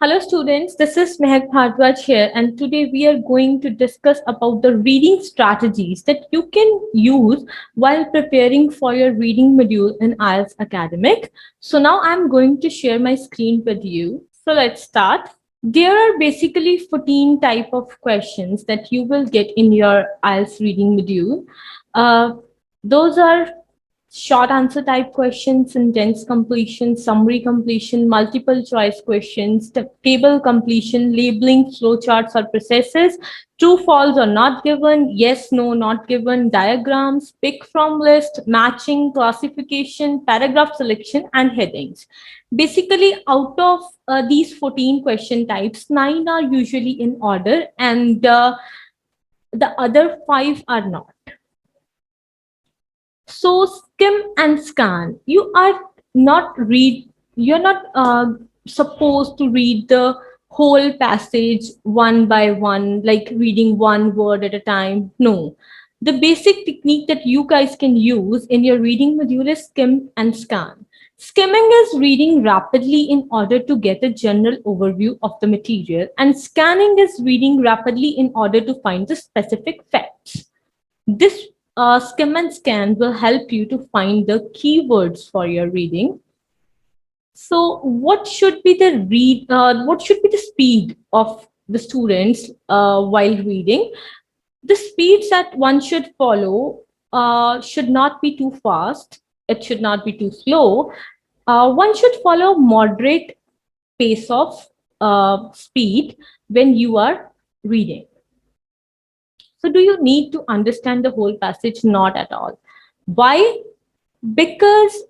Hello students, this is Mehak Bhardwaj here, and today we are going to discuss about the reading strategies that you can use while preparing for your reading module in IELTS Academic. So now I'm going to share my screen with you. So let's start. There are basically 14 type of questions that you will get in your IELTS reading module. Uh, those are short answer type questions, sentence completion, summary completion, multiple choice questions, table completion, labeling, flowcharts or processes, true, false or not given, yes, no, not given, diagrams, pick from list, matching, classification, paragraph selection, and headings. Basically, out of these 14 question types, 9 are usually in order and the other 5 are not. So skim and scan. You're not supposed to read the whole passage one by one, like reading one word at a time. No. The basic technique that you guys can use in your reading module is skim and scan. Skimming is reading rapidly in order to get a general overview of the material, and scanning is reading rapidly in order to find the specific facts. This skim and scan will help you to find the keywords for your reading. So, what should be the what should be the speed of the students while reading? The speeds that one should follow should not be too fast. It should not be too slow. One should follow moderate pace of speed when you are reading. So, do you need to understand the whole passage? Not at all. Why? Because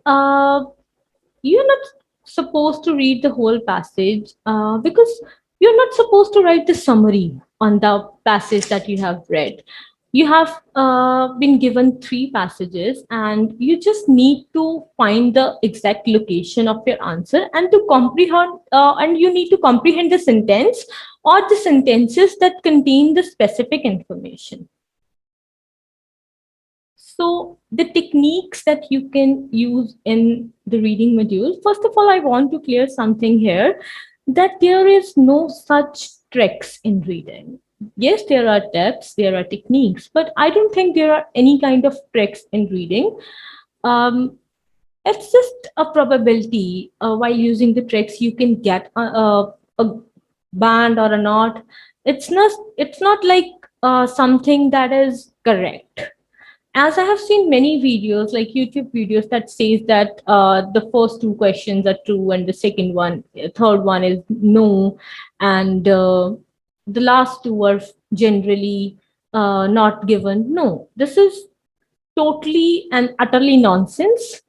you're not supposed to read the whole passage, because you're not supposed to write the summary on the passage that you have read. You have been given three passages, and you just need to find the exact location of your answer and to comprehend, and you need to comprehend the sentence or the sentences that contain the specific information. So the techniques that you can use in the reading module, first of all, I want to clear something here that there is no such tricks in reading. Yes, there are tips, there are techniques, but I don't think there are any kind of tricks in reading. Um, it's just a probability. While using the tricks, you can get a band or a not. It's not like something that is correct. As I have seen many videos, like YouTube videos, that says that the first two questions are true and the third one is no, and the last two are generally not given. No, this is totally and utterly nonsense.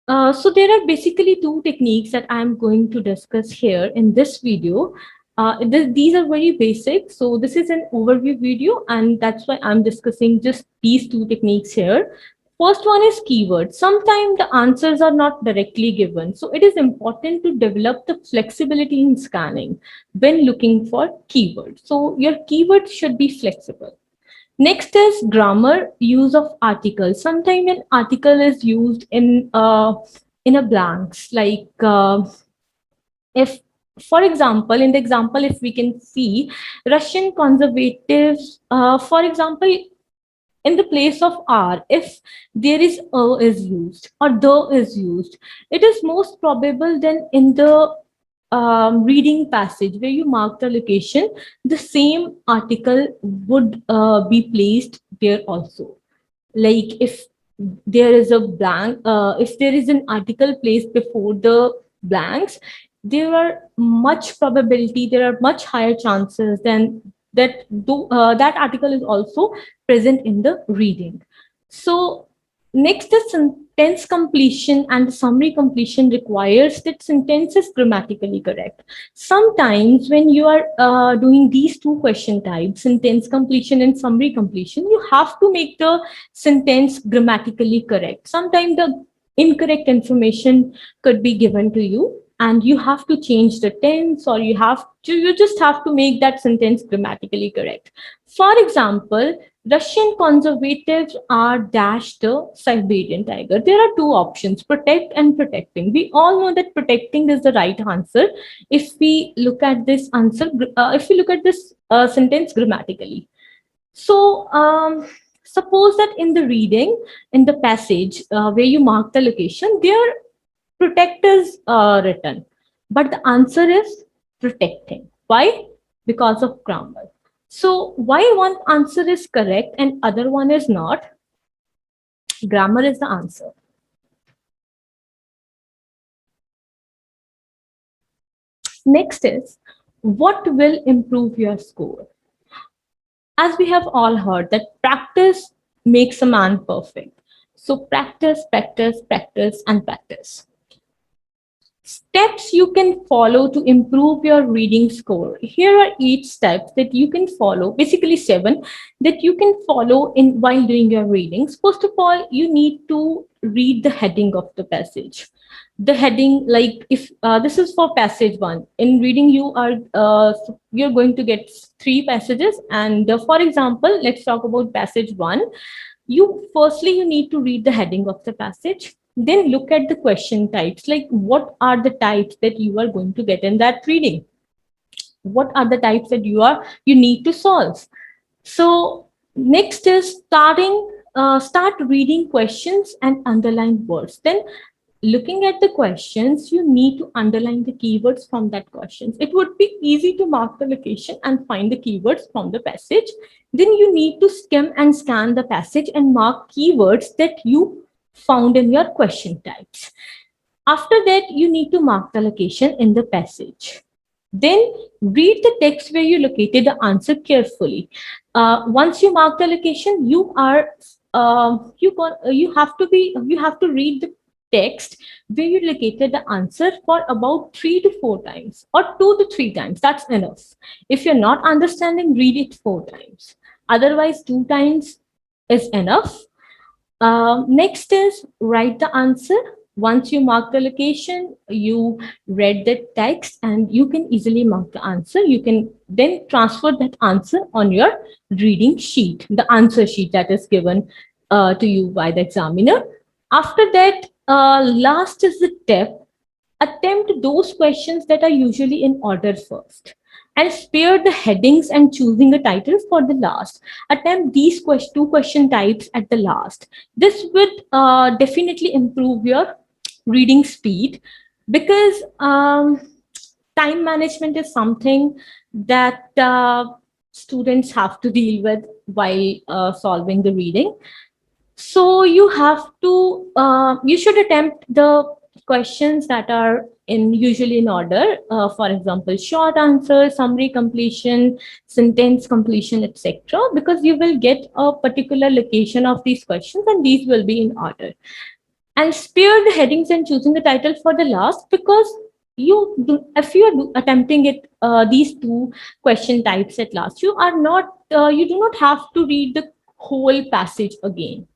So there are basically two techniques that I'm going to discuss here in this video. These are very basic. So this is an overview video, and that's why I'm discussing just these two techniques here. First one is keywords. Sometimes the answers are not directly given. So it is important to develop the flexibility in scanning when looking for keywords. So your keywords should be flexible. Next is grammar, use of articles. Sometimes an article is used in a blanks, like if, for example, in the example, if we can see Russian conservatives, for example, in the place of are, if there is a is used or the is used, it is most probable then in the reading passage where you mark the location, the same article would be placed there also. Like if there is a blank, if there is an article placed before the blanks, there are much probability, there are much higher chances than that article is also present in the reading. So next, the sentence completion and the summary completion requires that sentence is grammatically correct. Sometimes when you are doing these two question types, sentence completion and summary completion, you have to make the sentence grammatically correct. Sometimes the incorrect information could be given to you, and you have to change the tense, or you just have to make that sentence grammatically correct. For example, Russian conservatives are dash the Siberian tiger. There are two options, protect and protecting. We all know that protecting is the right answer if we look at this answer, if we look at this sentence grammatically. So, suppose that in the reading, in the passage where you mark the location, there protect is written, but the answer is protecting. Why? Because of grammar. So, why one answer is correct and other one is not? Grammar is the answer. Next is, what will improve your score? As we have all heard that practice makes a man perfect. So practice, practice, practice, and practice. Steps you can follow to improve your reading score. Here are 8 steps that you can follow, basically 7 that you can follow in while doing your readings. First of all, you need to read the heading of the passage. The heading, like if this is for passage 1, in reading you're going to get 3 passages, and for example, let's talk about passage 1. You need to read the heading of the passage, then look at the question types, like what are the types that you are going to get in that reading, what are the types that you need to solve. So next is start reading questions and underline words. Then looking at the questions, you need to underline the keywords from that questions. It would be easy to mark the location and find the keywords from the passage. Then you need to skim and scan the passage and mark keywords that you found in your question types. After that, you need to mark the location in the passage. Then read the text where you located the answer carefully. Once you mark the location, you have to read the text where you located the answer for about 3 to 4 times or 2 to 3 times. That's enough. If you're not understanding, read it 4 times. Otherwise, 2 times is enough. Next is write the answer. Once you mark the location, you read the text and you can easily mark the answer. You can then transfer that answer on your reading sheet, the answer sheet that is given to you by the examiner. After that, last is the tip. Attempt those questions that are usually in order first and spare the headings and choosing a title for the last. Attempt these 2 question types at the last. This would definitely improve your reading speed, because time management is something that students have to deal with while solving the reading. So you should attempt the questions that are in usually in order. For example, short answer, summary completion, sentence completion, etc. Because you will get a particular location of these questions, and these will be in order. And spare the headings and choosing the title for the last, because if you are attempting it these 2 question types at last, you do not have to read the whole passage again.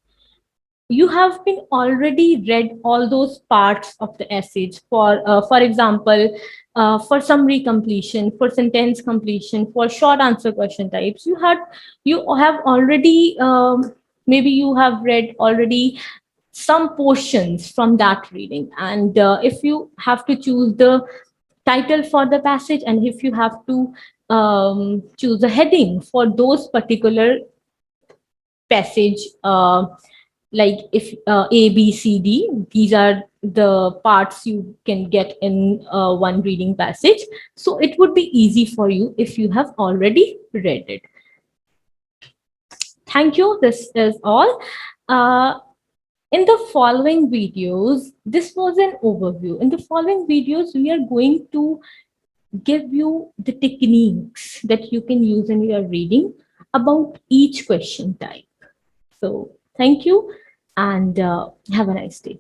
You have been already read all those parts of the essays. For example, for summary completion, for sentence completion, for short answer question types, you have already maybe you have read already some portions from that reading, and if you have to choose the title for the passage, and if you have to choose a heading for those particular passage, like if A, B, C, D, these are the parts you can get in one reading passage. So it would be easy for you if you have already read it. Thank you. This is all. In the following videos, this was an overview. In the following videos, we are going to give you the techniques that you can use in your reading about each question type. So thank you, and have a nice day.